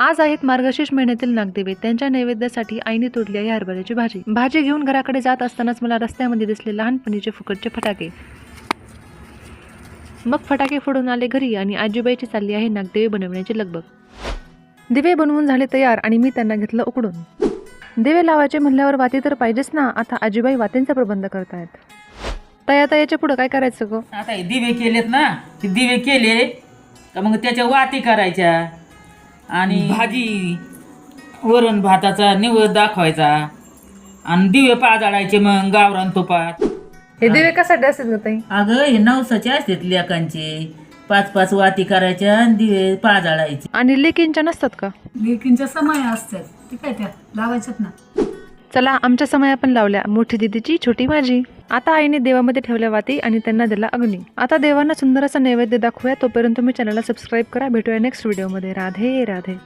आज आहेत मार्गशीर्ष महिन्यातील नागदेवी. त्यांच्या नैवेद्यासाठी आईने तोडली आहे हरभऱ्याची भाजी. भाजी घेऊन घराकडे जात असतानाच मला रस्त्यामध्ये दिसले लहानपणीचे फुकटचे फटाके. मग फटाके फोडून आले घरी आणि आजीबाईची चालली आहे नागदेवी बनवण्याची लगबग. दिवे बनवून झाले तयार आणि मी त्यांना घेतलं उकडून. दिवे लावायचे म्हणल्यावर वाती तर पाहिजेच ना. आता आजीबाई वातींचा प्रबंध करतायत. तयाच्या पुढं काय करायचं गो? आता हे दिवे केलेत ना, हे दिवे केले का मग त्याच्या वाती करायच्या आणि भाजी वरण भाताचा निवेद दाखवायचा आणि दिवे पाजाडायचे मग गावरान तुपात. हे दिवे कशासाठी असतात ताई? अगं हे नवसाचे असतात लेकांचे, 5-5 वाती करायच्या आणि दिवे पाजाडायचे. आणि लेकींच्या नसतात का? लेकींच्या समय असतात ते काय त्या लावायच्यात ना. चला आमच्या समया पण लावल्या. मोठी दिदीची छोटी माझी. आता आईने देवामध्ये ठेवल्या वाती आणि त्यांना दिला अग्नी. आता देवांना सुंदर असा नैवेद्य दाखवूया. तोपर्यंत तुम्ही चॅनलला सबस्क्राईब करा. भेटूया नेक्स्ट व्हिडिओमध्ये. राधे राधे.